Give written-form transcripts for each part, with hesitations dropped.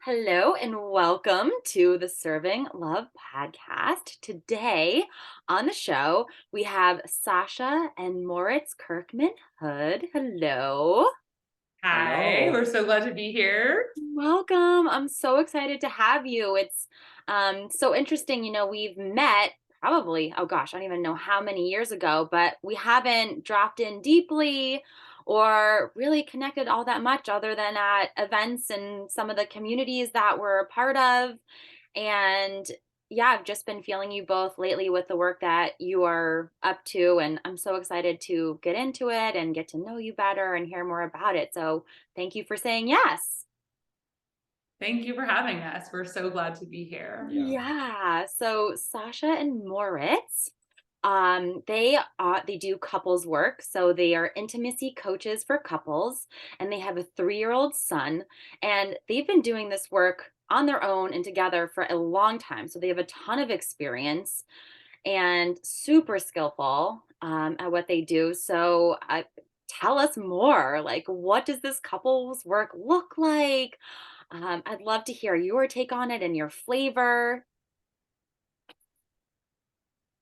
Hello and welcome to the Serving Love podcast. Today on the show, we have Sasha and Moritz Kerkmann Hood. Hello. Hi, we're Hello. so glad to be here. Welcome. I'm so excited to have you. It's so interesting. We've met probably, oh gosh, I don't even know how many years ago, but we haven't dropped in deeply or really connected all that much other than at events and some of the communities that we're a part of. And yeah, I've just been feeling you both lately with the work that you are up to. And I'm so excited to get into it and get to know you better and hear more about it. So thank you for saying yes. Thank you for having us. We're so glad to be here. Yeah. Yeah. So Sasha and Moritz, they do couples work. So they are intimacy coaches for couples, and they have a 3-year-old son, and they've been doing this work on their own and together for a long time. So they have a ton of experience and super skillful at what they do. So tell us more. Like, what does this couples work look like? I'd love to hear your take on it and your flavor.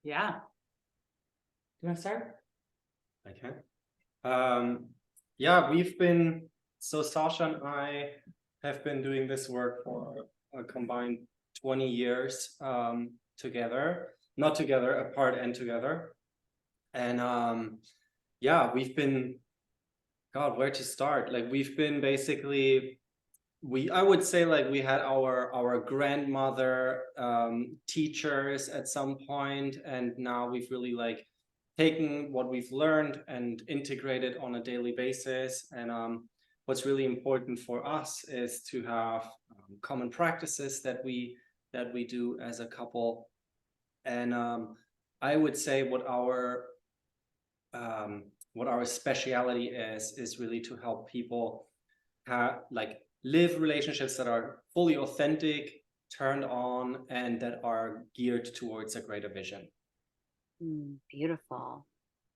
Yeah. Do you want to start? I can. Yeah, Sasha and I have been doing this work for a combined 20 years together, not together, apart and together. And yeah, God, where to start? Like we've been basically, I would say like we had our grandmother teachers at some point, and now we've really like taken what we've learned and integrated on a daily basis. And what's really important for us is to have common practices that we do as a couple. And I would say what our speciality is really to help people live relationships that are fully authentic, turned on, and that are geared towards a greater vision. Beautiful.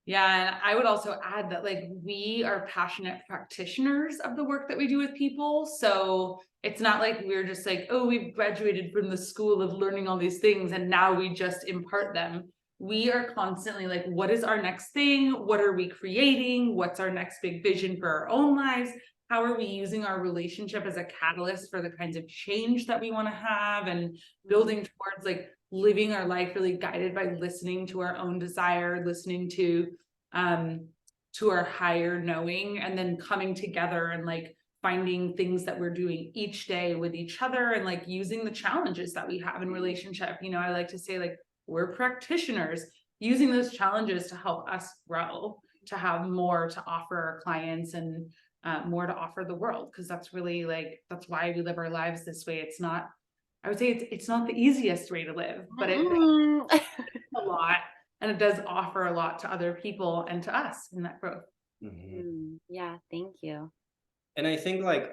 Yeah, and I would also add that like we are passionate practitioners of the work that we do with people. So it's not like we're just like, oh, we've graduated from the school of learning all these things and now we just impart them. We are constantly like, what is our next thing? What are we creating? What's our next big vision for our own lives? How are we using our relationship as a catalyst for the kinds of change that we want to have and building towards like living our life really guided by listening to our own desire, listening to our higher knowing, and then coming together and like finding things that we're doing each day with each other and like using the challenges that we have in relationship. I like to say like we're practitioners using those challenges to help us grow, to have more to offer our clients and more to offer the world, because that's really like that's why we live our lives this way. It's not, I would say it's not the easiest way to live, but it a lot, and it does offer a lot to other people and to us in that growth. Yeah, thank you. And I think like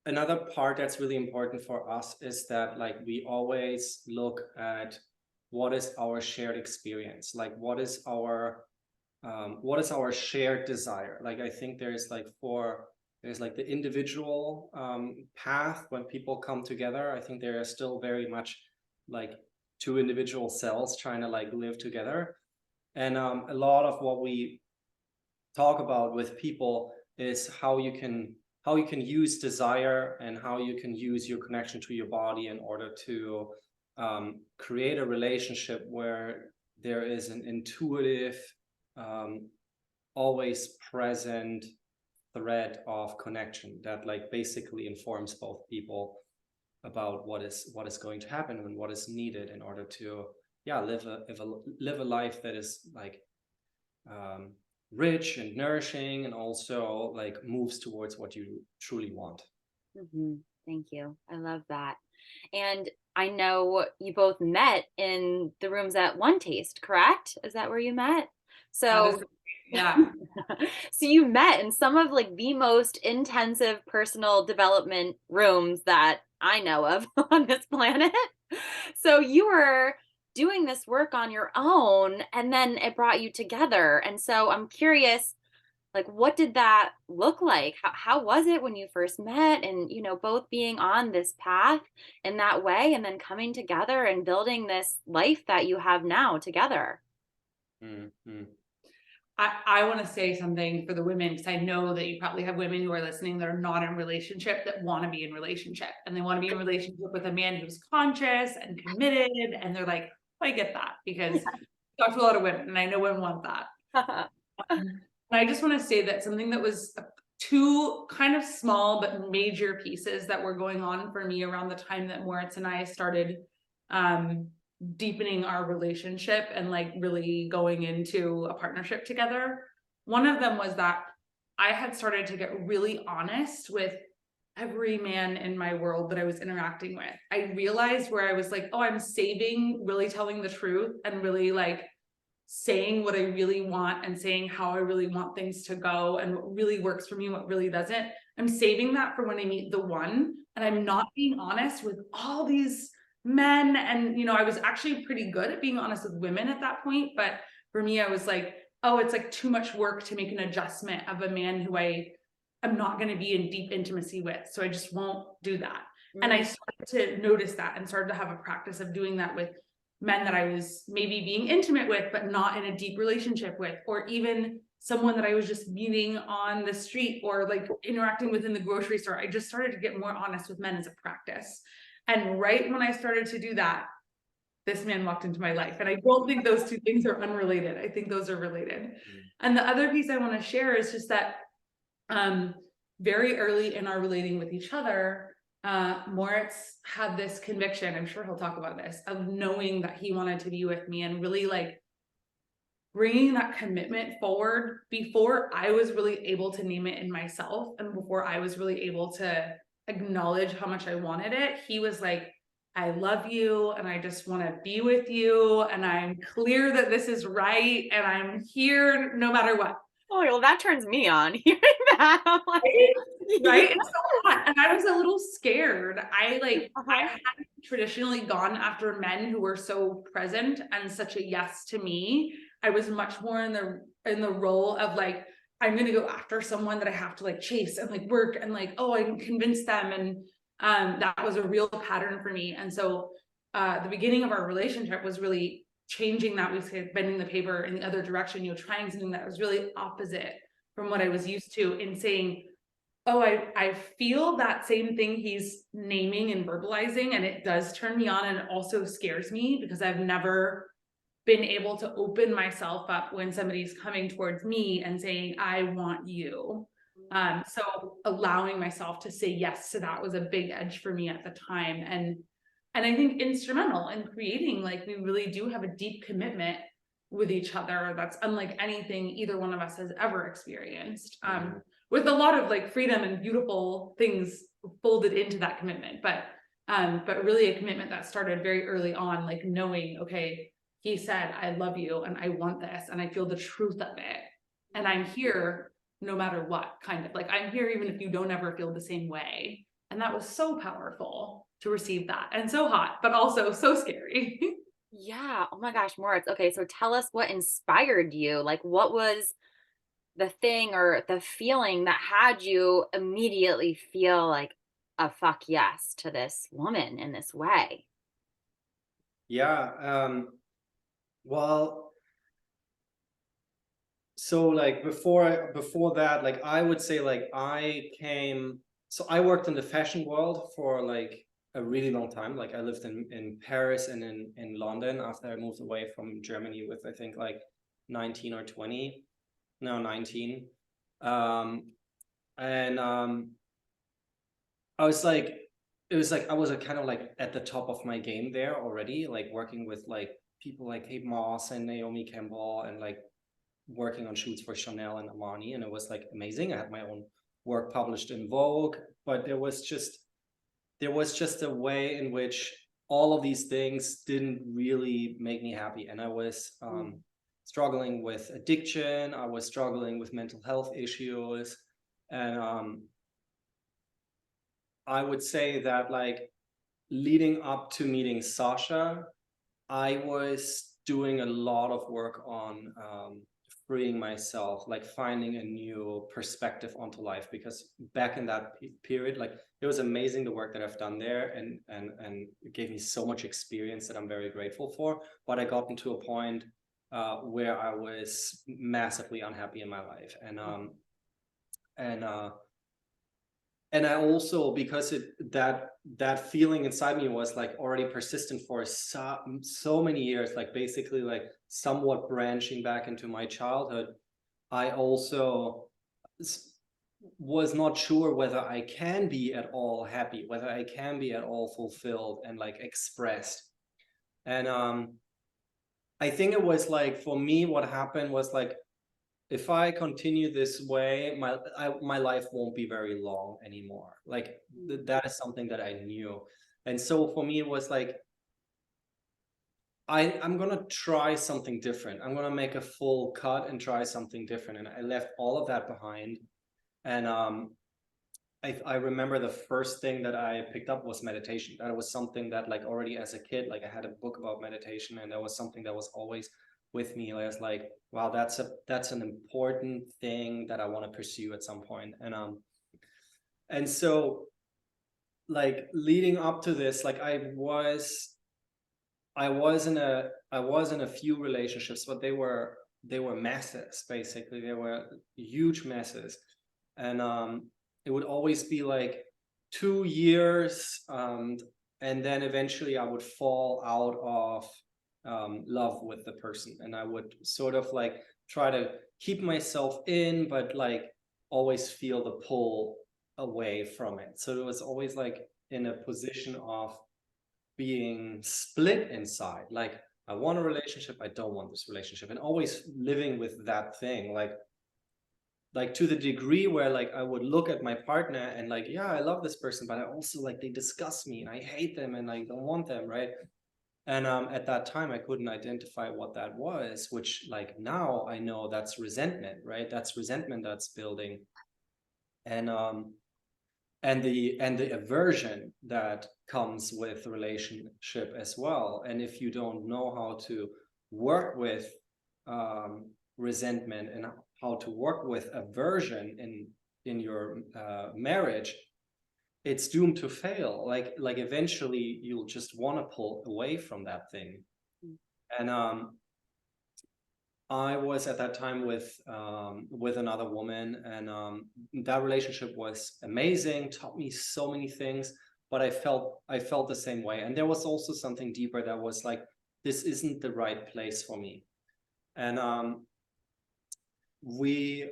another part that's really important for us is that like we always look at what is our shared experience, like what is our shared desire. Like I think there's like the individual path when people come together. I think there are still very much like two individual cells trying to like live together. And a lot of what we talk about with people is how you can use desire and how you can use your connection to your body in order to create a relationship where there is an intuitive, always present thread of connection that like basically informs both people about what is going to happen and what is needed in order to live a life that is like rich and nourishing, and also like moves towards what you truly want. Thank you. I love that. And I know you both met in the rooms at One Taste, correct? Is that where you met? So Yeah. so you met in some of like the most intensive personal development rooms that I know of on this planet. So you were doing this work on your own and then it brought you together. And so I'm curious, Like, what did that look like? How was it when you first met and, both being on this path in that way and then coming together and building this life that you have now together? Mm-hmm. I want to say something for the women, because I know that you probably have women who are listening that are not in relationship that want to be in relationship, and they want to be in relationship with a man who's conscious and committed, and they're like, I get that, because I talk to a lot of women and I know women want that. And I just want to say that something that was two kind of small but major pieces that were going on for me around the time that Moritz and I started deepening our relationship and like really going into a partnership together. One of them was that I had started to get really honest with every man in my world that I was interacting with. I realized where I was like, oh, I'm saving really telling the truth and really like saying what I really want and saying how I really want things to go and what really works for me and what really doesn't. I'm saving that for when I meet the one, and I'm not being honest with all these men. And I was actually pretty good at being honest with women at that point, but for me I was like, oh, it's like too much work to make an adjustment of a man who I'm not going to be in deep intimacy with, so I just won't do that. And I started to notice that and started to have a practice of doing that with men that I was maybe being intimate with, but not in a deep relationship with, or even someone that I was just meeting on the street or like interacting with in the grocery store. I just started to get more honest with men as a practice. And right when I started to do that, this man walked into my life. And I don't think those two things are unrelated. I think those are related. And the other piece I want to share is just that very early in our relating with each other, Moritz had this conviction, I'm sure he'll talk about this, of knowing that he wanted to be with me and really like bringing that commitment forward before I was really able to name it in myself and before I was really able to acknowledge how much I wanted it. He was like, I love you and I just want to be with you, and I'm clear that this is right and I'm here no matter what. Oh, well, that turns me on hearing that. I'm like, right? It's so hot. And I was a little scared. I uh-huh. hadn't traditionally gone after men who were so present and such a yes to me. I was much more in the role of like, I'm gonna go after someone that I have to like chase and like work and like, oh, I can convince them. And that was a real pattern for me. And so the beginning of our relationship was really changing that. We say bending the paper in the other direction, trying something that was really opposite from what I was used to, in saying, oh, I feel that same thing he's naming and verbalizing, and it does turn me on, and it also scares me because I've never been able to open myself up when somebody's coming towards me and saying, I want you. So allowing myself to say yes to that was a big edge for me at the time. And I think instrumental in creating, like, we really do have a deep commitment with each other that's unlike anything either one of us has ever experienced, with a lot of like freedom and beautiful things folded into that commitment, but really a commitment that started very early on, like knowing, okay, he said, I love you and I want this and I feel the truth of it, and I'm here no matter what, kind of like, I'm here even if you don't ever feel the same way. And that was so powerful to receive that, and so hot, but also so scary. Yeah. Oh my gosh, Moritz. Okay, so tell us what inspired you. Like, what was the thing or the feeling that had you immediately feel like a fuck yes to this woman in this way? Yeah. Well, so like before that, like I would say like so I worked in the fashion world for like a really long time. Like I lived in Paris and in London after I moved away from Germany with I think like 19 or 20. No, 19. And I was like, it was like I was kind of like at the top of my game there already, like working with like people like Kate Moss and Naomi Campbell, and like working on shoots for Chanel and Armani, and it was like amazing. I had my own work published in Vogue, but there was just a way in which all of these things didn't really make me happy, and I was struggling with addiction. I was struggling with mental health issues, and I would say that like leading up to meeting Sasha, I was doing a lot of work on freeing myself, like finding a new perspective onto life, because back in that period, like it was amazing the work that I've done there, and it gave me so much experience that I'm very grateful for. But I got into a point where I was massively unhappy in my life, and I also, because that feeling inside me was like already persistent for so many years, like basically like somewhat branching back into my childhood, I also was not sure whether I can be at all happy, whether I can be at all fulfilled and like expressed. And I think it was like, for me, what happened was like, if I continue this way, my life won't be very long anymore. Like that is something that I knew. And so for me, it was like, I'm gonna try something different. I'm gonna make a full cut and try something different. And I left all of that behind. And I remember the first thing that I picked up was meditation. That was something that, like, already as a kid, like I had a book about meditation, and that was something that was always with me. I was like, wow, that's an important thing that I want to pursue at some point. And so, like, leading up to this, like I was in a few relationships, but they were messes. Basically, they were huge messes. And it would always be like 2 years, and then eventually I would fall out of love with the person, and I would sort of like try to keep myself in, but like always feel the pull away from it. So it was always like in a position of being split inside, like I want a relationship, I don't want this relationship, and always living with that thing, like to the degree where like I would look at my partner and like, yeah, I love this person, but I also like, they disgust me and I hate them and I don't want them, right? And at that time I couldn't identify what that was, which like now I know that's resentment, right? That's resentment that's building. And the aversion that comes with the relationship as well. And if you don't know how to work with resentment and how to work with aversion in your marriage, it's doomed to fail. Like eventually you'll just want to pull away from that thing. And I was at that time with another woman, and that relationship was amazing, taught me so many things, but I felt the same way. And there was also something deeper that was like, this isn't the right place for me. And we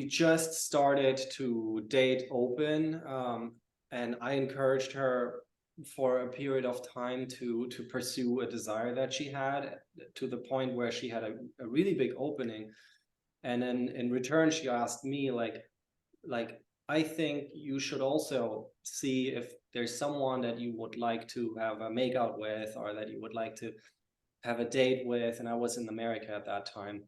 just started to date open, and I encouraged her for a period of time to pursue a desire that she had, to the point where she had a really big opening. And then in return she asked me like I think you should also see if there's someone that you would like to have a makeout with, or that you would like to have a date with. And I was in America at that time,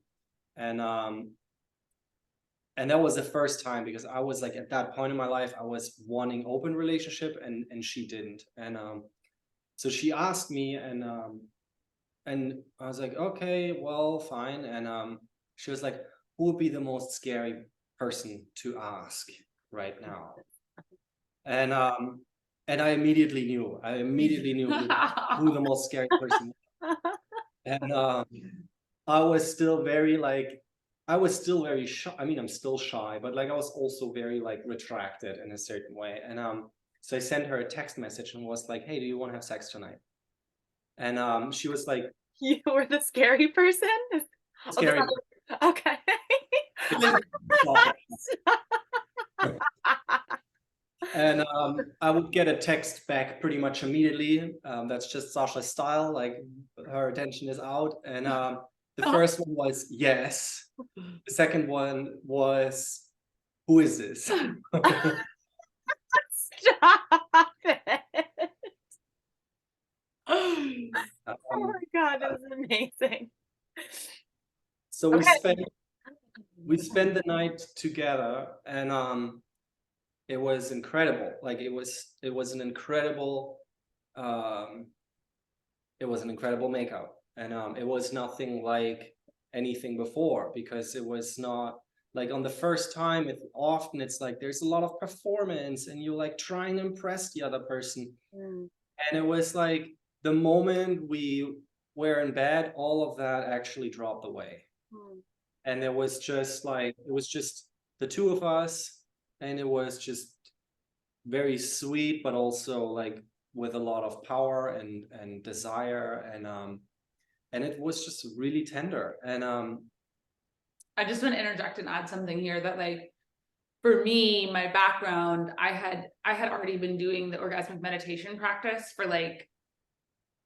and that was the first time, because I was like, at that point in my life, I was wanting open relationship, and she didn't. And so she asked me, and I was like, okay, well, fine. And she was like, who would be the most scary person to ask right now? And I immediately knew who the most scary person was. And I was still very shy. I mean, I'm still shy, but like I was also very like retracted in a certain way. And so I sent her a text message and was like, hey, do you want to have sex tonight? And she was like, You were the scary person? scary. Okay. And I would get a text back pretty much immediately. That's just Sasha's style. Like, her attention is out. And the first one was yes. The second one was, who is this? Stop it. Oh my God, this is amazing. So we spent the night together, and it was incredible. Like it was an incredible makeout. And it was nothing like anything before, because it was not like on the first time, it's like there's a lot of performance and you like trying to impress the other person. Mm. And it was like the moment we were in bed, all of that actually dropped away. Mm. And it was just the two of us, and it was just very sweet, but also like with a lot of power and desire, and it was just really tender. And I just want to interject and add something here that, like, for me, my background, I had already been doing the orgasmic meditation practice for like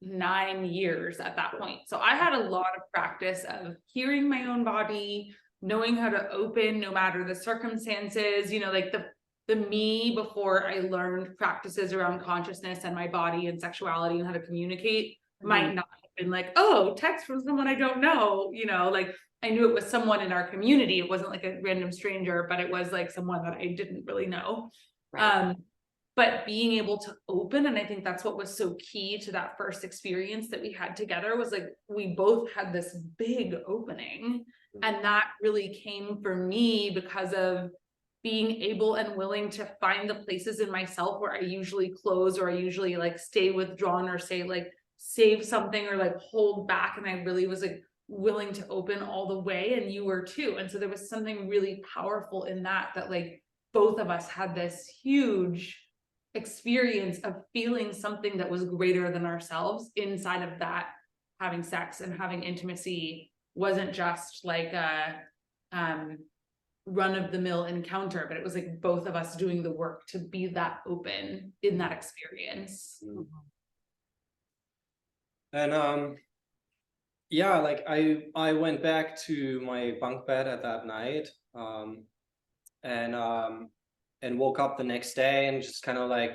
9 years at that point. So I had a lot of practice of hearing my own body, knowing how to open no matter the circumstances, you know, like the me before I learned practices around consciousness and my body and sexuality and how to communicate might not have been like, oh, text from someone I don't know, you know, like I knew it was someone in our community. It wasn't like a random stranger, but it was like someone that I didn't really know. Right. But being able to open, and I think that's what was so key to that first experience that we had together, was like we both had this big opening. And that really came for me because of being able and willing to find the places in myself where I usually close, or I usually like stay withdrawn, or say like save something, or like hold back. And I really was like willing to open all the way, and you were too. And so there was something really powerful in that like both of us had this huge experience of feeling something that was greater than ourselves inside of that. Having sex and having intimacy wasn't just like a run-of-the-mill encounter, but it was like both of us doing the work to be that open in that experience. And yeah, like I went back to my bunk bed at that night, and woke up the next day and just kind of like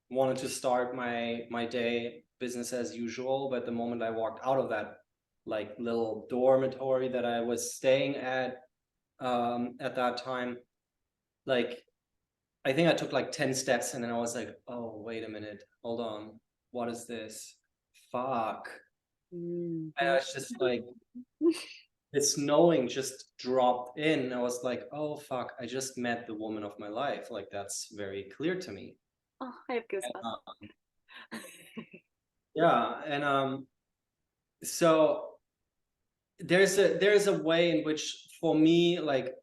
wanted to start my day business as usual. But the moment I walked out of that like little dormitory that I was staying at that time, like I think I took like 10 steps, and then I was like, oh, wait a minute, hold on, what is this? Fuck. And I was just like, this knowing just dropped in. I was like, oh fuck, I just met the woman of my life. Like that's very clear to me. Oh, I have goosebumps. Yeah, and so there's a way in which, for me, like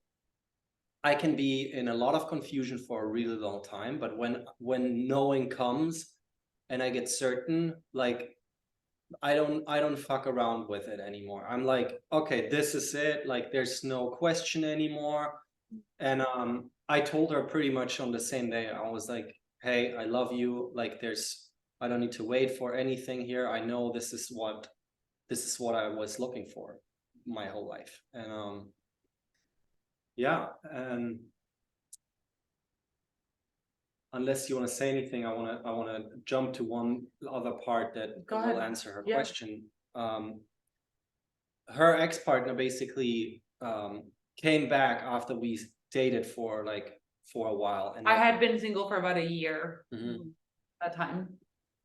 I can be in a lot of confusion for a really long time, but when knowing comes and I get certain, like I don't fuck around with it anymore. I'm like, okay, this is it. Like there's no question anymore. And I told her pretty much on the same day. I was like, hey, I love you. Like I don't need to wait for anything here. I know this is what I was looking for my whole life. And yeah, and unless you want to say anything, I want to jump to one other part that will answer her question. Her ex-partner basically came back after we dated for a while, and I had been single for about a year that time.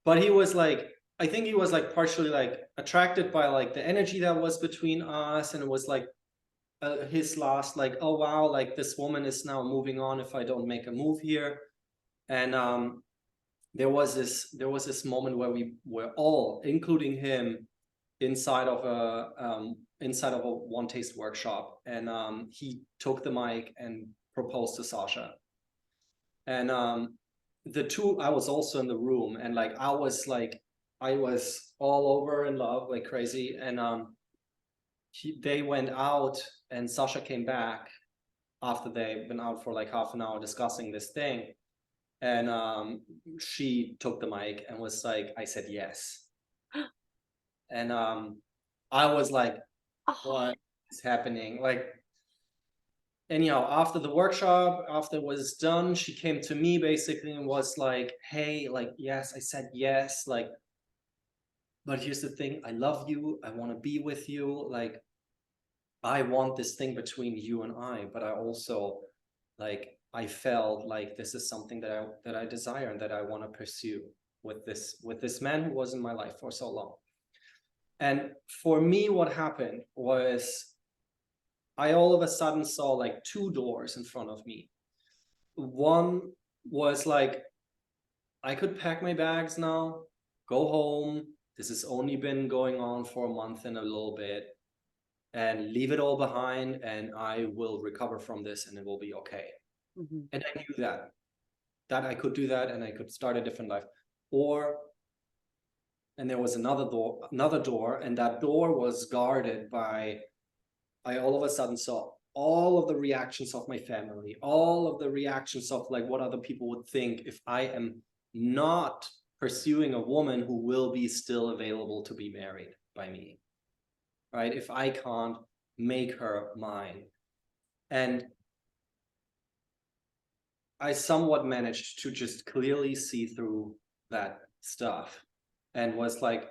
But he was like, I think he was like partially like attracted by like the energy that was between us, and it was like his last like, oh wow, like this woman is now moving on if I don't make a move here. And there was this moment where we were all, including him, inside of a one taste workshop, and he took the mic and proposed to Sasha. And I was also in the room, and like I was all over in love like crazy. And they went out, and Sasha came back after they've been out for like half an hour discussing this thing. And she took the mic and was like, I said yes. And I was like, what is happening? Like, anyhow, after the workshop, after it was done, she came to me basically and was like, hey, like, yes, I said yes, like, but here's the thing, I love you, I want to be with you, like, I want this thing between you and I, but I also, like, I felt like this is something that I desire and that I want to pursue with this man who was in my life for so long. And for me, what happened was I all of a sudden saw like two doors in front of me. One was like, I could pack my bags now, go home. This has only been going on for a month and a little bit, and leave it all behind, and I will recover from this and it will be okay. Mhm. And I knew that I could do that and I could start a different life. And there was another door, and that door was guarded by, I all of a sudden saw all of the reactions of my family, all of the reactions of like what other people would think if I am not pursuing a woman who will be still available to be married by me, right? If I can't make her mine. And I somewhat managed to just clearly see through that stuff, and was like,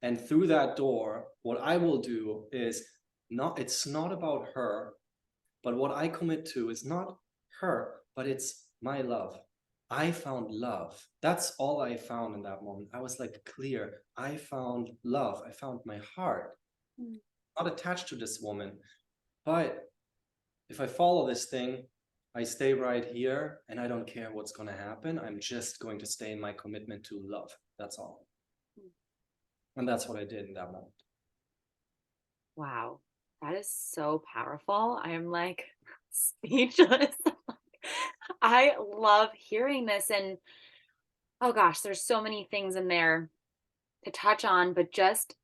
and through that door, what I will do is it's not about her, but what I commit to is not her, but it's my love. I found love. That's all I found in that moment. I was like clear. I found love. I found my heart. Not attached to this woman. But if I follow this thing, I stay right here and I don't care what's going to happen. I'm just going to stay in my commitment to love. That's all. And that's what I did in that moment. Wow. That is so powerful. I am like speechless. I love hearing this. And oh gosh, there's so many things in there to touch on, but just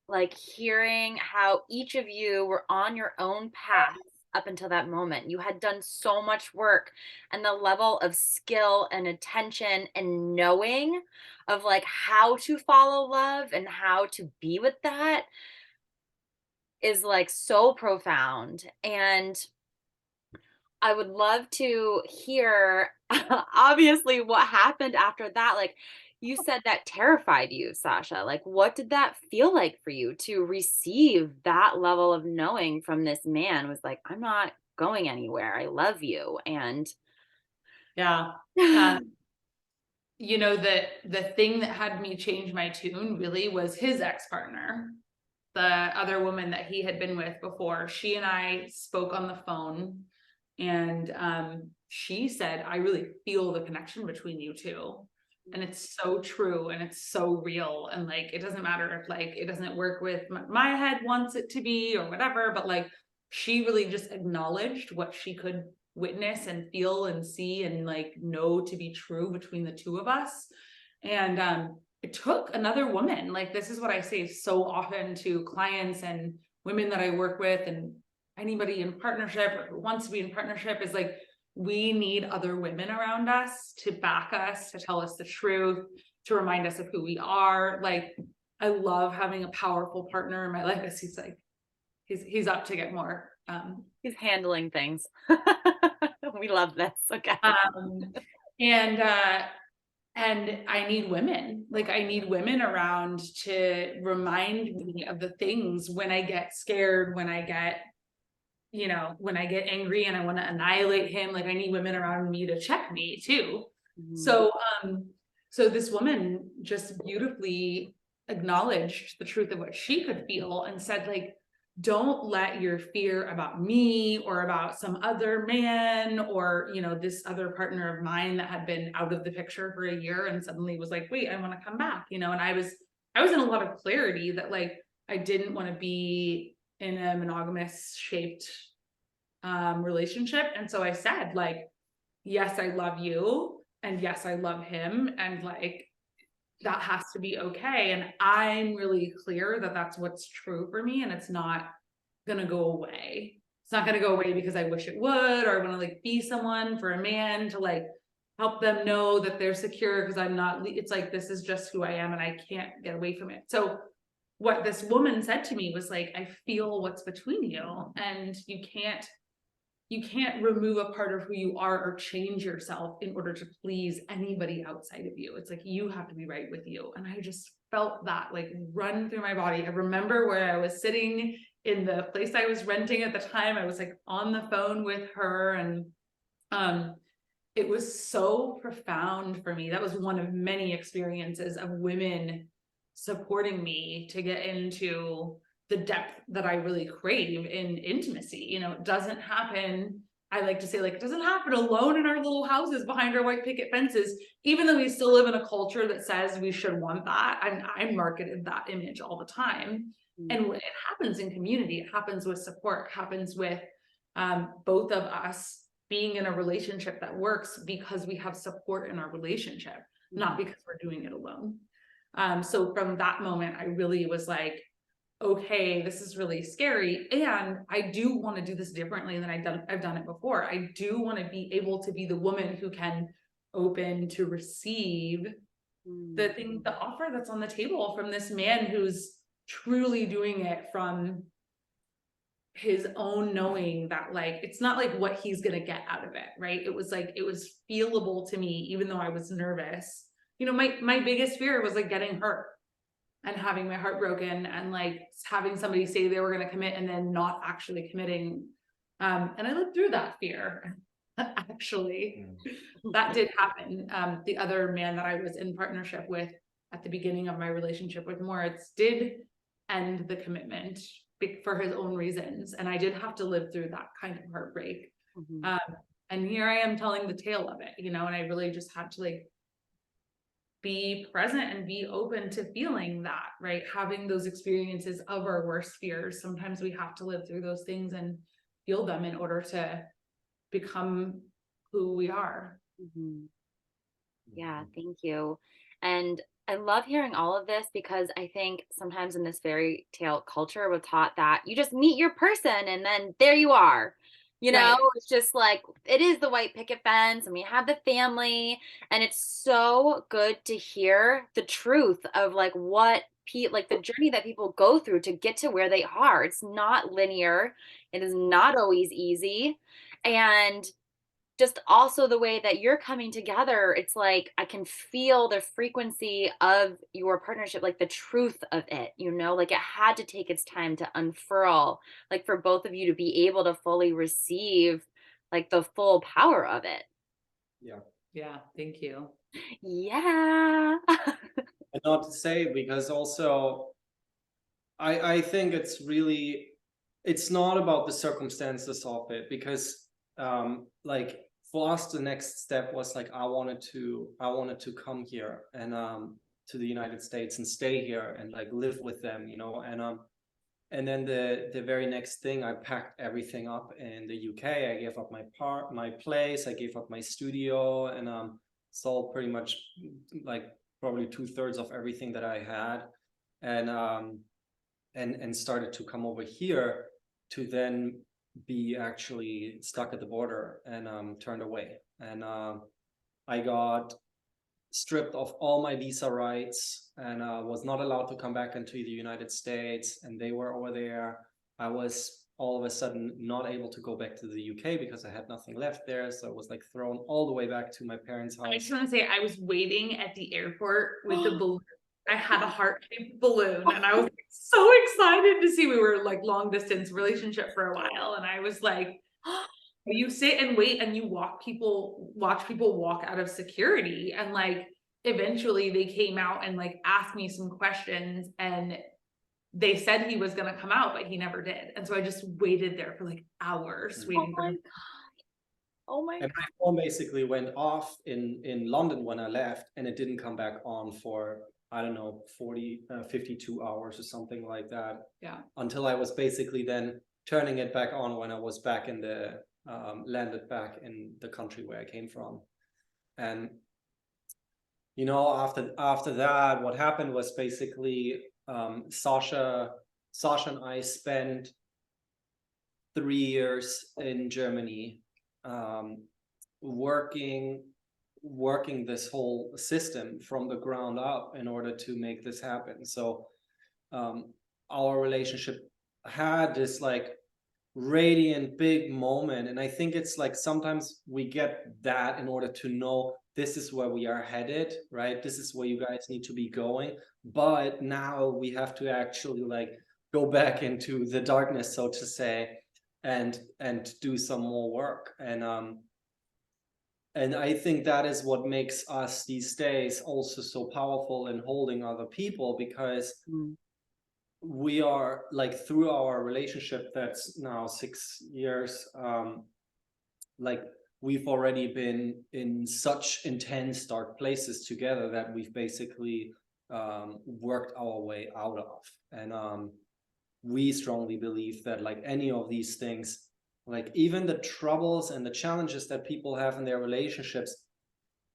like hearing how each of you were on your own path up until that moment. You had done so much work, and the level of skill and attention and knowing of like how to follow love and how to be with that is like so profound. And I would love to hear obviously what happened after that. Like you said that terrified you, Sasha. Like what did that feel like for you to receive that level of knowing from this man? Was like, I'm not going anywhere. I love you. And Yeah. You know, the thing that had me change my tune really was his ex-partner, the other woman that he had been with before. She and I spoke on the phone, and she said, I really feel the connection between you two. And it's so true, and it's so real. And like, it doesn't matter if like it doesn't work with my head wants it to be or whatever, but like she really just acknowledged what she could witness and feel and see and like know to be true between the two of us. And it took another woman. Like, this is what I say so often to clients and women that I work with, and anybody in partnership or who wants to be in partnership, is like, we need other women around us to back us, to tell us the truth, to remind us of who we are. Like, I love having a powerful partner in my life. As he's like, he's up to get more. he's handling things. We love this. Okay. And I need women. Like, I need women around to remind me of the things when I get scared, when I get, you know, when I get angry and I want to annihilate him. Like, I need women around me to check me too. Mhm. So this woman just beautifully acknowledged the truth of what she could feel and said, like, don't let your fear about me or about some other man or, you know, this other partner of mine that had been out of the picture for a year and suddenly was like, wait, I want to come back, you know. And I was in a lot of clarity that like I didn't want to be in a monogamous shaped relationship. And so I said, like, yes, I love you, and yes, I love him, and like that has to be okay. And I'm really clear that that's what's true for me, and it's not gonna go away. It's not gonna go away because I wish it would, or I want to like be someone for a man to like help them know that they're secure, because I'm not. It's like, this is just who I am and I can't get away from it. So what this woman said to me was like, I feel what's between you, and you can't remove a part of who you are or change yourself in order to please anybody outside of you. It's like, you have to be right with you. And I just felt that like run through my body. I remember where I was sitting in the place I was renting at the time. I was like on the phone with her, and it was so profound for me. That was one of many experiences of women supporting me to get into the depth that I really crave in intimacy. You know, it doesn't happen. I like to say, like, it doesn't happen alone in our little houses behind our white picket fences, even though we still live in a culture that says we should want that. I'm marketed that image all the time. And it happens in community, it happens with support, it happens with both of us being in a relationship that works because we have support in our relationship, not because we're doing it alone. So from that moment, I really was like, okay, this is really scary. And I do want to do this differently than I've done it before. I do want to be able to be the woman who can open to receive the offer that's on the table from this man who's truly doing it from his own knowing that, like, it's not like what he's gonna get out of it, right? It was like, it was feelable to me, even though I was nervous. You know, my biggest fear was like getting hurt and having my heart broken and like having somebody say they were gonna commit and then not actually committing. And I lived through that fear. Actually, that did happen. The other man that I was in partnership with at the beginning of my relationship with Moritz did end the commitment for his own reasons, and I did have to live through that kind of heartbreak. And here I am telling the tale of it, you know, and I really just had to like be present and be open to feeling that, right? Having those experiences of our worst fears. Sometimes we have to live through those things and feel them in order to become who we are. Yeah, thank you. And I love hearing all of this because I think sometimes in this fairy tale culture, we're taught that you just meet your person and then there you are. You know, Right. it's just like it is the white picket fence and we have the family. And it's so good to hear the truth of like what like the journey that people go through to get to where they are. It's not linear, it is not always easy. And just also the way that you're coming together, it's like I can feel the frequency of your partnership, like the truth of it, you know, like it had to take its time to unfurl, like for both of you to be able to fully receive like the full power of it. Yeah, thank you. Yeah. And not to say, because also I think it's really, it's not about the circumstances of it, because like for us the next step was like I wanted to come here and to the United States and stay here and like live with them, you know, and then the very next thing, I packed everything up in the UK. I gave up my place, I gave up my studio, and sold pretty much like probably 2/3 of everything that I had, and started to come over here to then be actually stuck at the border and turned away. And I got stripped of all my visa rights and was not allowed to come back into the United States, and they were over there. I was all of a sudden not able to go back to the UK because I had nothing left there. So I was like thrown all the way back to my parents' I house. just want to say I was waiting at the airport with the balloon. I had a heart-shaped balloon and I was so excited to see. We were like long distance relationship for a while, and I was like, you sit and wait and you watch people walk out of security, and like eventually they came out and like asked me some questions, and they said he was going to come out, but he never did. And so I just waited there for like hours waiting for him. Oh my And my phone basically went off in London when I left, and it didn't come back on for, I don't know, 52 hours or something like that. Yeah. Until I was basically then turning it back on when I was back in the, landed back in the country where I came from. And, you know, after that, what happened was basically Sasha and I spent 3 years in Germany, working this whole system from the ground up in order to make this happen. So our relationship had this like radiant big moment, and I think it's like sometimes we get that in order to know this is where we are headed, right? This is where you guys need to be going. But now we have to actually like go back into the darkness, so to say, and do some more work. And I think that is what makes us these days also so powerful in holding other people, because we are like, through our relationship that's now 6 years, like we've already been in such intense dark places together that we've basically worked our way out of. And we strongly believe that like any of these things, like even the troubles and the challenges that people have in their relationships,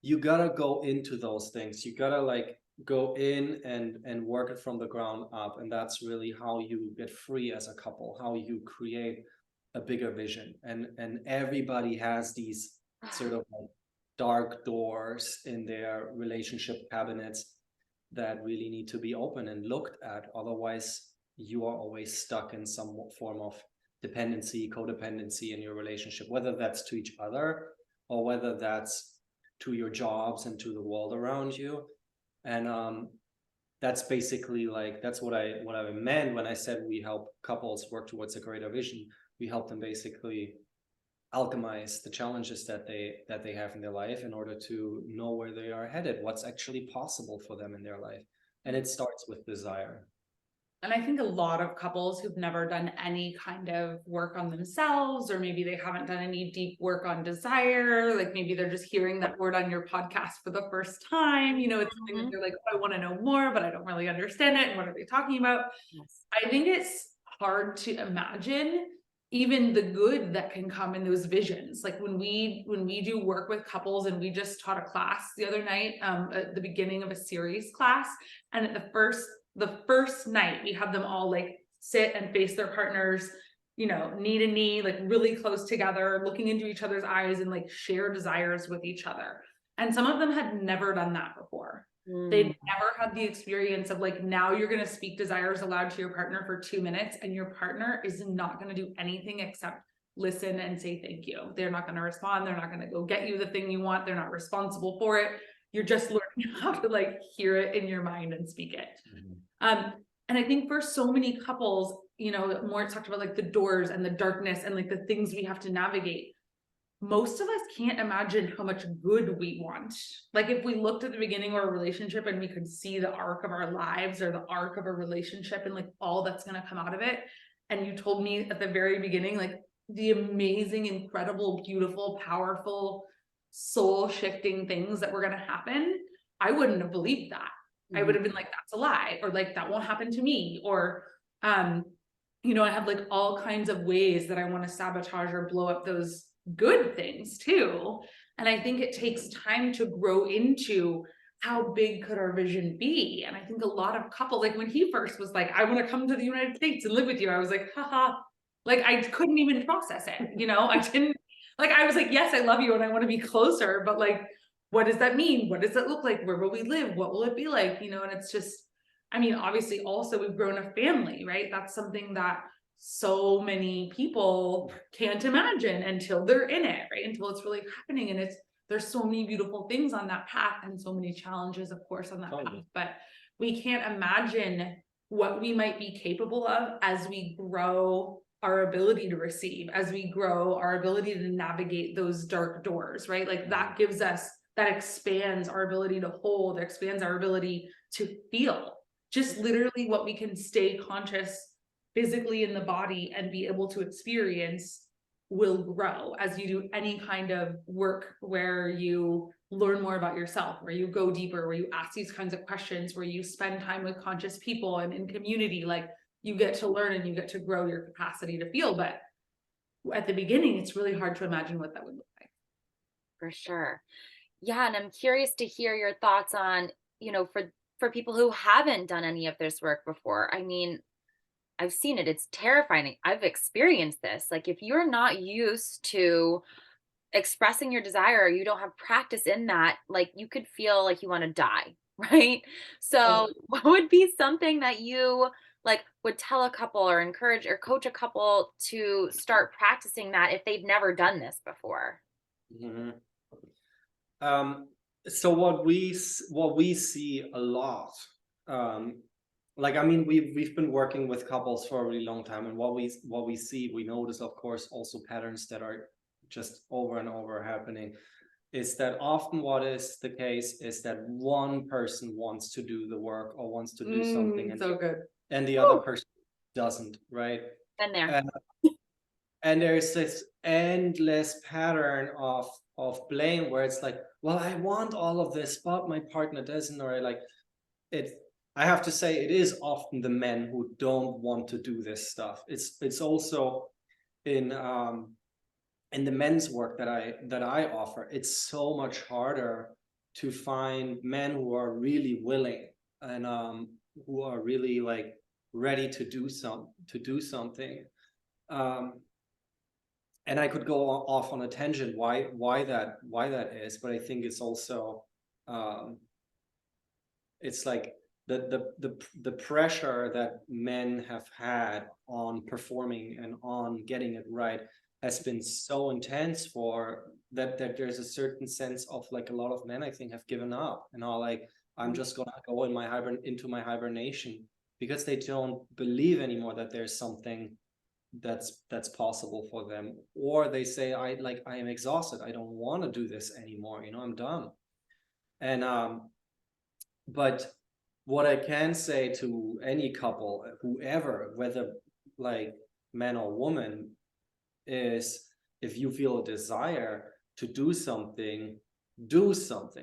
you gotta go into those things. You gotta like go in and work it from the ground up. And that's really how you get free as a couple, how you create a bigger vision. And everybody has these sort of like dark doors in their relationship cabinets that really need to be open and looked at. Otherwise, you are always stuck in some form of dependency, codependency in your relationship, whether that's to each other or whether that's to your jobs and to the world around you. And that's basically like, that's what I meant when I said we help couples work towards a greater vision. We help them basically alchemize the challenges that they have in their life in order to know where they are headed, what's actually possible for them in their life. And it starts with desire. And I think a lot of couples who've never done any kind of work on themselves, or maybe they haven't done any deep work on desire, like maybe they're just hearing that word on your podcast for the first time, you know, it's something that they're like, oh, I want to know more, but I don't really understand it. And what are they talking about? Yes. I think it's hard to imagine even the good that can come in those visions. Like when we do work with couples, and we just taught a class the other night, at the beginning of a series class, and at the first night we have them all like sit and face their partners, you know, knee to knee, like really close together, looking into each other's eyes, and like share desires with each other. And some of them had never done that before. They'd never had the experience of like, now you're going to speak desires aloud to your partner for 2 minutes, and your partner is not going to do anything except listen and say thank you. They're not going to respond. They're not going to go get you the thing you want. They're not responsible for it. You're just learning how to like hear it in your mind and speak it. And I think for so many couples, you know, Moritz talked about like the doors and the darkness and like the things we have to navigate. Most of us can't imagine how much good we want. Like if we looked at the beginning of a relationship and we could see the arc of our lives or the arc of a relationship and like all that's going to come out of it. And you told me at the very beginning, like the amazing, incredible, beautiful, powerful, soul shifting things that were going to happen, I wouldn't have believed that. I would have been like, that's a lie, or like, that won't happen to me. Or, you know, I have like all kinds of ways that I want to sabotage or blow up those good things too. And I think it takes time to grow into how big could our vision be. And I think a lot of couples, like when he first was like, I want to come to the United States and live with you, I was like, haha, like I couldn't even process it. You know, I didn't, like, I was like, yes, I love you and I want to be closer, but like, what does that mean? What does it look like? Where will we live? What will it be like? You know, and it's just, I mean, obviously also we've grown a family, right? That's something that so many people can't imagine until they're in it, right? Until it's really happening. And there's so many beautiful things on that path and so many challenges, of course, on that path, but we can't imagine what we might be capable of as we grow our ability to receive, as we grow our ability to navigate those dark doors, right? Like that gives us, that expands our ability to hold, expands our ability to feel, just literally what we can stay conscious physically in the body and be able to experience will grow as you do any kind of work where you learn more about yourself, where you go deeper, where you ask these kinds of questions, where you spend time with conscious people and in community. Like you get to learn and you get to grow your capacity to feel. But at the beginning, it's really hard to imagine what that would look like. For sure. Yeah, and I'm curious to hear your thoughts on, you know, for people who haven't done any of this work before. I mean, I've seen it. It's terrifying. I've experienced this. Like if you're not used to expressing your desire, or you don't have practice in that, like you could feel like you want to die, right? So what would be something that you like would tell a couple or encourage or coach a couple to start practicing that if they've never done this before? So what we see a lot, like, I mean, we've been working with couples for a really long time, and what we see, we notice, of course, also patterns that are just over and over happening, is that often what is the case is that one person wants to do the work or wants to do something, and so good. and the other person doesn't, right? Been there. And there's this endless pattern of blame where it's like, well, I want all of this, but my partner doesn't, or like it. I have to say, it is often the men who don't want to do this stuff. It's also in the men's work that I offer. It's so much harder to find men who are really willing and who are really like ready to do something. And I could go off on a tangent why that is, but I think it's also it's like the pressure that men have had on performing and on getting it right has been so intense for that there's a certain sense of like a lot of men I think have given up and are like, I'm just gonna go into my hibernation, because they don't believe anymore that there's something that's possible for them, or they say, I am exhausted, I don't want to do this anymore, I'm done. And but what I can say to any couple, whoever, whether like man or woman, is if you feel a desire to do something,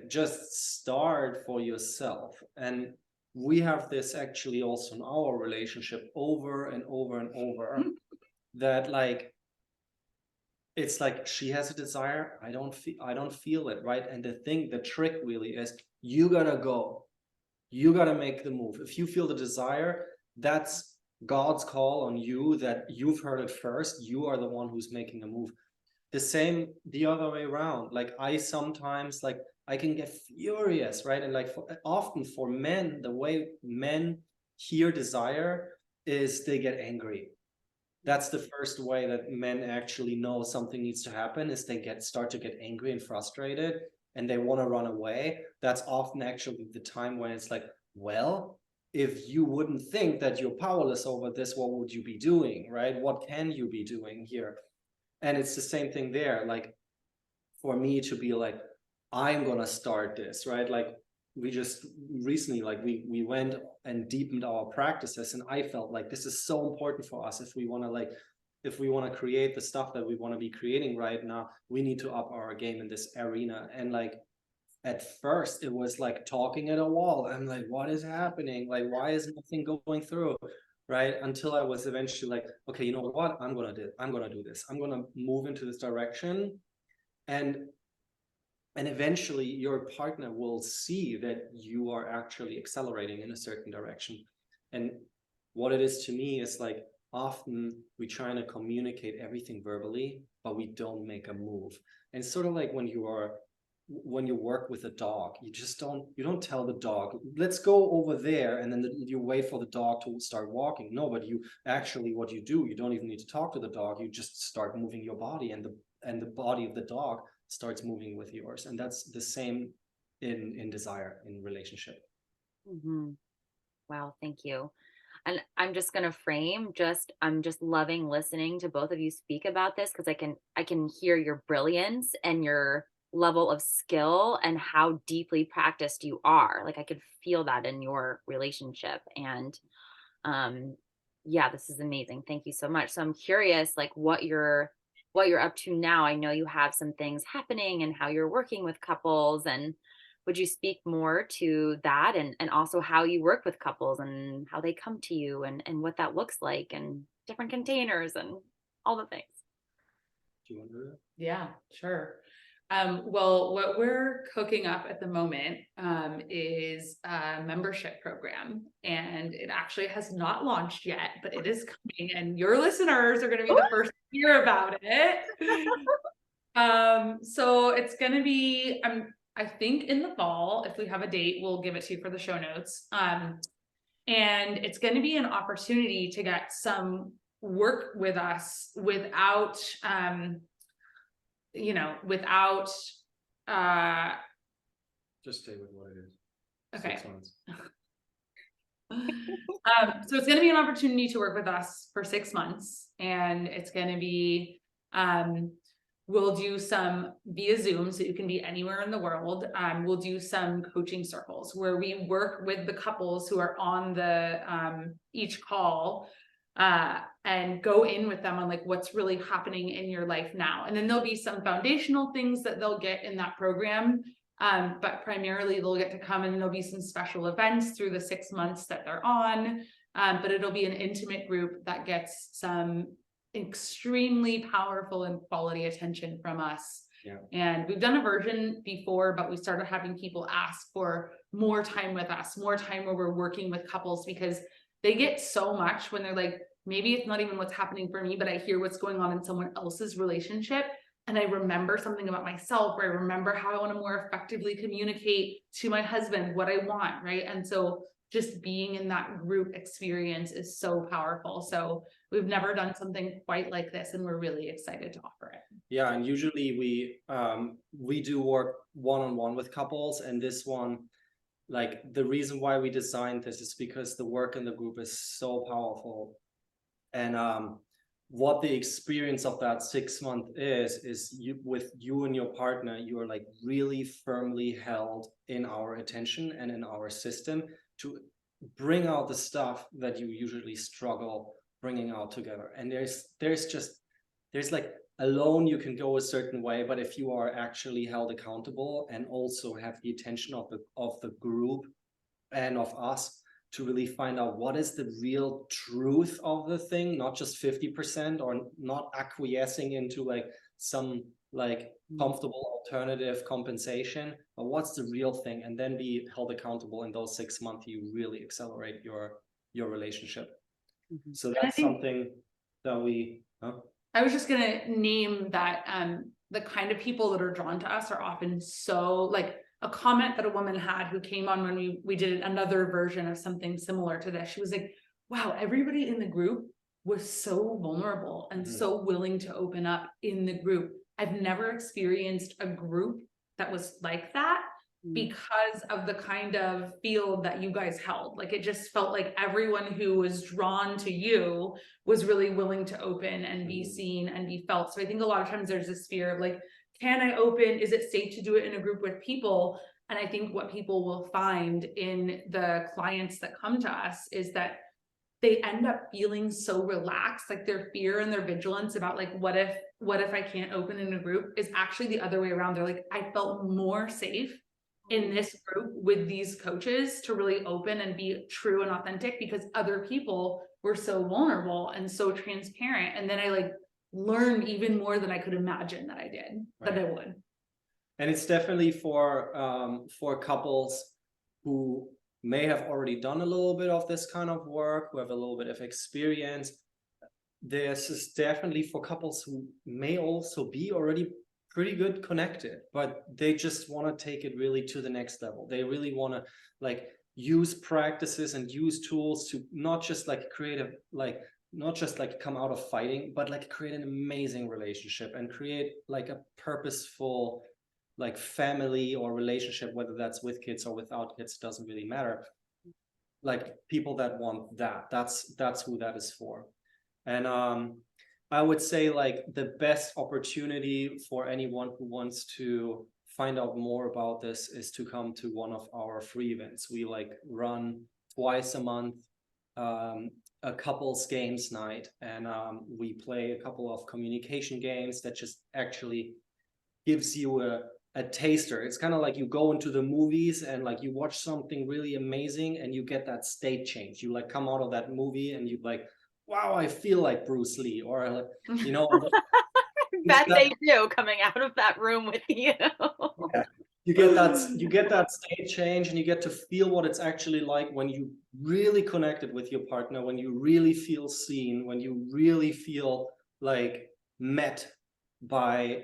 just start for yourself. And we have this actually also in our relationship over and over and over, that like it's like she has a desire, I don't feel it, right? And the trick really is you gotta make the move. If you feel the desire, that's God's call on you, that you've heard it first, you are the one who's making a move. The same the other way around. Like I sometimes, like I can get furious, right? And like often for men, the way men hear desire is they get angry. That's the first way that men actually know something needs to happen, is they start to get angry and frustrated and they want to run away. That's often actually the time when it's like, well, if you wouldn't think that you're powerless over this, what would you be doing, right? What can you be doing here? And it's the same thing there. Like for me to be like, I'm gonna start this, right? Like we just recently, like we went and deepened our practices, and I felt like this is so important for us. If we want to create the stuff that we want to be creating right now, we need to up our game in this arena. And like at first it was like talking at a wall. I'm like, what is happening? Like, why is nothing going through? Right? Until I was eventually like, okay, you know what? I'm gonna do this. I'm gonna move into this direction. And eventually your partner will see that you are actually accelerating in a certain direction. And what it is to me is like, often we try to communicate everything verbally, but we don't make a move. And it's sort of like when you work with a dog, you don't tell the dog, let's go over there, and then you wait for the dog to start walking. No, but you actually, what you do, you don't even need to talk to the dog, you just start moving your body, and the body of the dog starts moving with yours. And that's the same in desire, in relationship. Mm-hmm. Wow, thank you. And I'm just going to I'm just loving listening to both of you speak about this, because I can hear your brilliance and your level of skill and how deeply practiced you are. Like I could feel that in your relationship. And yeah, this is amazing. Thank you so much. So I'm curious, like what you're up to now. I know you have some things happening and how you're working with couples, and would you speak more to that, and also how you work with couples and how they come to you, and what that looks like, and different containers and all the things? Do you want to do that? Yeah, sure. Well, what we're cooking up at the moment is a membership program, and it actually has not launched yet, but it is coming, and your listeners are going to be the first to hear about it. So it's going to be, I think in the fall, if we have a date, we'll give it to you for the show notes. And it's going to be an opportunity to get some work with us without, without, Just stay with what it is. okay. 6 months. So it's going to be an opportunity to work with us for 6 months, and it's going to be, we'll do some via Zoom, so you can be anywhere in the world. We'll do some coaching circles where we work with the couples who are on the each call, and go in with them on like what's really happening in your life now. And then there'll be some foundational things that they'll get in that program. But primarily they'll get to come, and there'll be some special events through the 6 months that they're on. But it'll be an intimate group that gets some extremely powerful and quality attention from us. Yeah. And we've done a version before, but we started having people ask for more time with us, more time where we're working with couples, because they get so much when they're like, maybe it's not even what's happening for me, but I hear what's going on in someone else's relationship. And I remember something about myself, or I remember how I want to more effectively communicate to my husband what I want, right? And so just being in that group experience is so powerful. So we've never done something quite like this, and we're really excited to offer it. Yeah, and usually we do work one-on-one with couples, and this one, like the reason why we designed this is because the work in the group is so powerful. And what the experience of that 6 month is you, with you and your partner, you are like really firmly held in our attention and in our system to bring out the stuff that you usually struggle bringing out together. And there's like, alone you can go a certain way, but if you are actually held accountable and also have the attention of the group and of us to really find out what is the real truth of the thing, not just 50%, or not acquiescing into like some like comfortable alternative compensation, but what's the real thing, and then be held accountable in those 6 months, you really accelerate your relationship. So that's something that we I was just gonna name that the kind of people that are drawn to us are often so, like, a comment that a woman had who came on when we did another version of something similar to this. She was like, wow, everybody in the group was so vulnerable and so willing to open up in the group. I've never experienced a group that was like that, because of the kind of field that you guys held. Like, it just felt like everyone who was drawn to you was really willing to open and be seen and be felt. So I think a lot of times there's this fear of like, can I open? Is it safe to do it in a group with people? And I think what people will find in the clients that come to us is that they end up feeling so relaxed, like their fear and their vigilance about like, what if I can't open in a group is actually the other way around. They're like, I felt more safe in this group with these coaches to really open and be true and authentic, because other people were so vulnerable and so transparent. And then I like learned even more than I could imagine that I did, that I would. And it's definitely for couples who may have already done a little bit of this kind of work, who have a little bit of experience. This is definitely for couples who may also be already pretty good connected, but they just want to take it really to the next level. They really want to like use practices and use tools to not just like create a not just like come out of fighting, but like create an amazing relationship and create like a purposeful like family or relationship, whether that's with kids or without kids, doesn't really matter. Like people that want that, that's who that is for. And I would say like the best opportunity for anyone who wants to find out more about this is to come to one of our free events. We like run twice a month a couples games night, and we play a couple of communication games that just actually gives you a taster. It's kind of like you go into the movies and like you watch something really amazing and you get that state change. You like come out of that movie and you like, wow, I feel like Bruce Lee, or like, you know. Bet they do, coming out of that room with you. Yeah. You get that state change, and you get to feel what it's actually like when you really connected with your partner, when you really feel seen, when you really feel like met by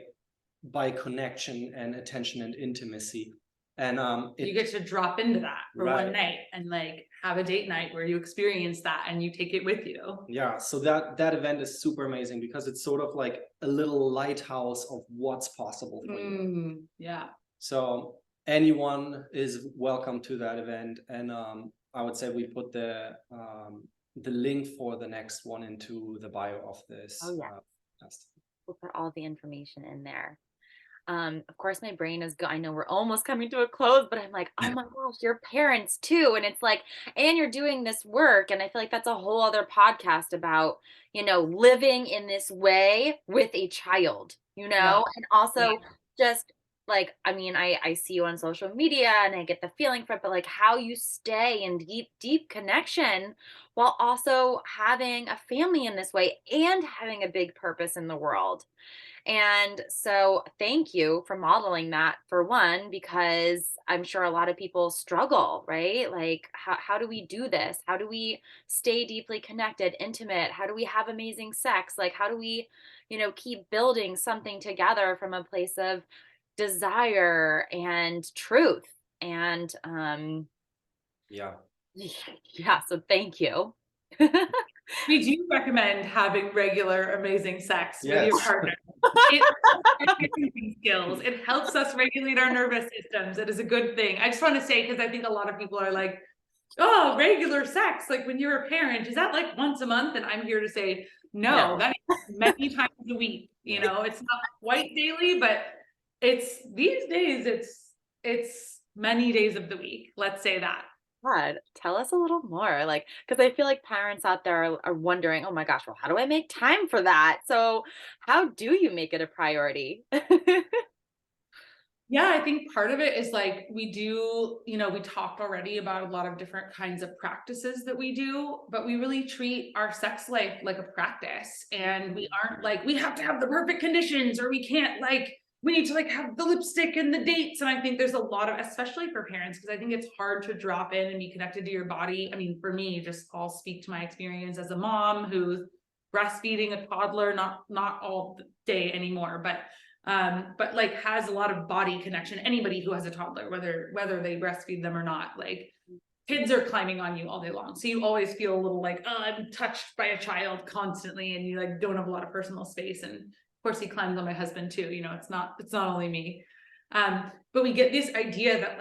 connection and attention and intimacy. And you get to drop into that for one night and like have a date night where you experience that and you take it with you. Yeah, so that event is super amazing because it's sort of like a little lighthouse of what's possible for you. Yeah. So anyone is welcome to that event, and I would say we put the link for the next one into the bio of this. we'll put all the information in there. Of course, my brain is I know we're almost coming to a close, but I'm like, oh my gosh, you're parents too. And it's like, and you're doing this work. And I feel like that's a whole other podcast about, living in this way with a child, Yeah. and also just like, I mean, I see you on social media and I get the feeling for it, but like how you stay in deep, deep connection while also having a family in this way and having a big purpose in the world. And so thank you for modeling that for one, because I'm sure a lot of people struggle, right? Like, how do we do this? How do we stay deeply connected, intimate? How do we have amazing sex? Like, how do we, keep building something together from a place of desire and truth? And Yeah. yeah, so thank you. We do recommend having regular, amazing sex with Yes. your partner. It skills. It helps us regulate our nervous systems. It is a good thing. I just want to say, because I think a lot of people are like, oh, regular sex, like when you're a parent, is that like once a month? And I'm here to say, no, that is many times a week. It's not quite daily, but it's these days, it's many days of the week. Let's say that. God, tell us a little more, like, because I feel like parents out there are wondering, oh my gosh, well, how do I make time for that? So, how do you make it a priority? Yeah, I think part of it is like we do, we talked already about a lot of different kinds of practices that we do, but we really treat our sex life like a practice. And we aren't like, we have to have the perfect conditions, or we can't we need to have the lipstick and the dates. And I think there's a lot of, especially for parents, because I think it's hard to drop in and be connected to your body. I mean, for me, just I'll speak to my experience as a mom who's breastfeeding a toddler, not all day anymore, but has a lot of body connection. Anybody who has a toddler, whether they breastfeed them or not, kids are climbing on you all day long, so you always feel a little like, oh, I'm touched by a child constantly, and you don't have a lot of personal space. And of course he climbs on my husband too, it's not only me. But we get this idea that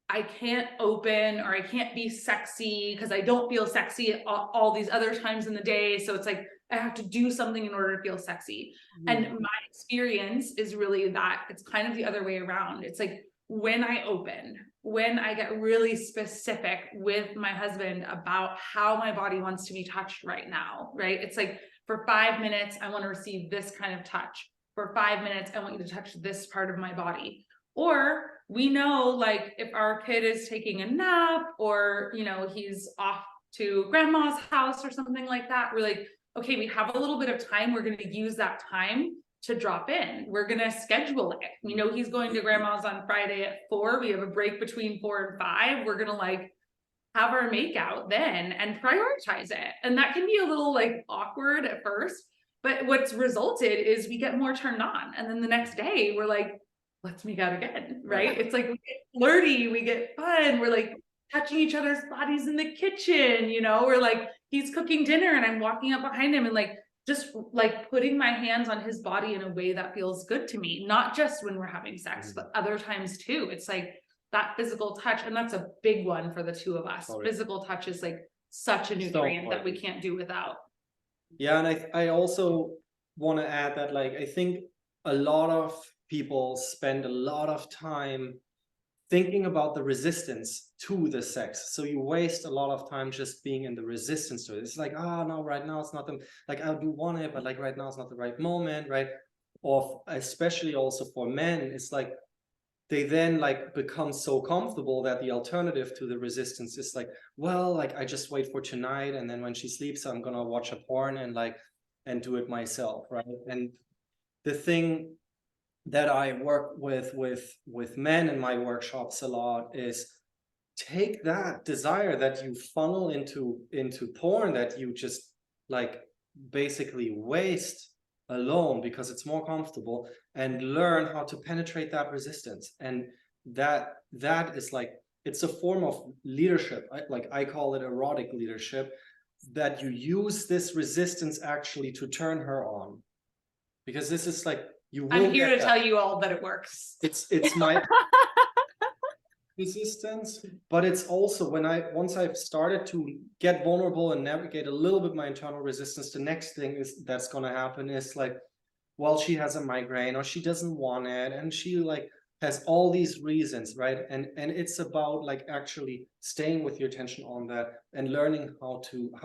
I can't open, or I can't be sexy because I don't feel sexy all these other times in the day, so it's like I have to do something in order to feel sexy. And my experience is really that it's kind of the other way around. It's like when I open, when I get really specific with my husband about how my body wants to be touched right now, right? It's like, for 5 minutes, I want to receive this kind of touch. For 5 minutes, I want you to touch this part of my body. Or we know, if our kid is taking a nap, or, he's off to grandma's house or something like that, we're like, okay, we have a little bit of time. We're going to use that time to drop in. We're going to schedule it. We know he's going to grandma's on Friday at 4. We have a break between 4 and 5. We're going to have our make out then and prioritize it. And that can be a little awkward at first, but what's resulted is we get more turned on. And then the next day we're like, let's make out again, right? It's like we get flirty, we get fun. We're touching each other's bodies in the kitchen, we're he's cooking dinner and I'm walking up behind him and just putting my hands on his body in a way that feels good to me, not just when we're having sex, but other times too. It's that physical touch. And that's a big one for the two of us. Physical touch is such a nutrient that we can't do without. Yeah. And I also want to add that I think a lot of people spend a lot of time thinking about the resistance to the sex. So you waste a lot of time just being in the resistance to it. It's like, no, right now it's not I do want it, but right now it's not the right moment, right? Or especially also for men, it's they then become so comfortable that the alternative to the resistance is I just wait for tonight, and then when she sleeps, I'm gonna watch a porn and do it myself, right? And the thing that I work with men in my workshops a lot is take that desire that you funnel into porn, that you just basically waste alone because it's more comfortable, and learn how to penetrate that resistance. And that is it's a form of leadership. I call it erotic leadership, that you use this resistance actually to turn her on, because this is I'm here to tell you all that it works. It's my resistance, but it's also once I've started to get vulnerable and navigate a little bit my internal resistance, the next thing that's going to happen is well, she has a migraine or she doesn't want it, and she like has all these reasons, right? And it's about like actually staying with your attention on that and learning how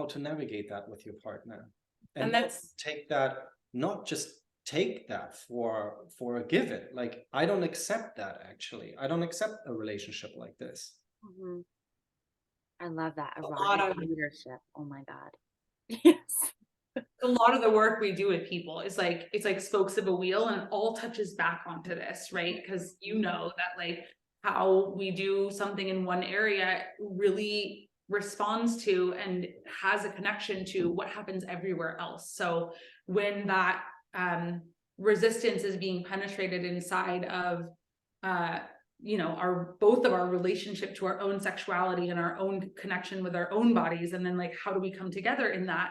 to navigate that with your partner, and And that's take that, not just take that for a given. Like, I don't accept that. Actually, I don't accept a relationship like this. Mhm. I love that. a lot Erotic of leadership. Oh my God. Yes. a lot of the work we do with people is like, it's like spokes of a wheel, and it all touches back onto this, right? Because you know that like how we do something in one area really responds to and has a connection to what happens everywhere else. So when that resistance is being penetrated inside of our both of our relationship to our own sexuality and our own connection with our own bodies, and then like how do we come together in that,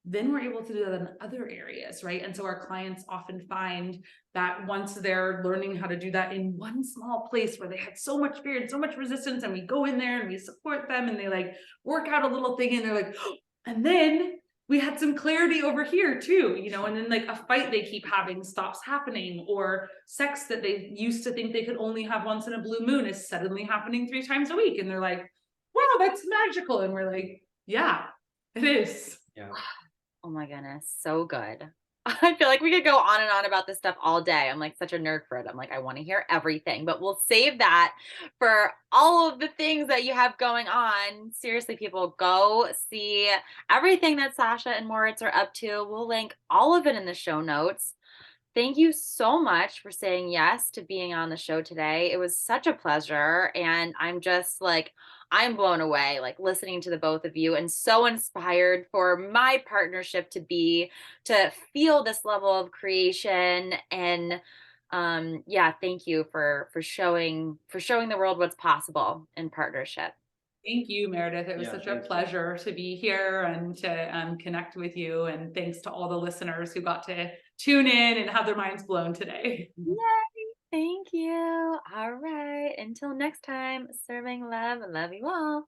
then we're able to do that in other areas, right? And so our clients often find that once they're learning how to do that in one small place where they had so much fear and so much resistance, and we go in there and we support them and they like work out a little thing and they're like, oh, and then we had some clarity over here too, and then like a fight they keep having stops happening, or sex that they used to think they could only have once in a blue moon is suddenly happening 3 times a week. And they're like, wow, that's magical. And we're like, yeah, it is. Yeah. Oh my goodness, so good. I feel like we could go on and on about this stuff all day. I'm like such a nerd for it. I'm like, I want to hear everything, but we'll save that for all of the things that you have going on. Seriously, people, go see everything that Sasha and Moritz are up to. We'll link all of it in the show notes. Thank you so much for saying yes to being on the show today. It was such a pleasure. And I'm just like, I'm blown away, like listening to the both of you, and so inspired for my partnership to feel this level of creation. And yeah, thank you for showing the world what's possible in partnership. Thank you, Meredith. It was Yeah, such a thank you. pleasure to be here and to connect with you. And thanks to all the listeners who got to tune in and have their minds blown today. Yay, thank you. All right. Until next time, serving love. I love you all.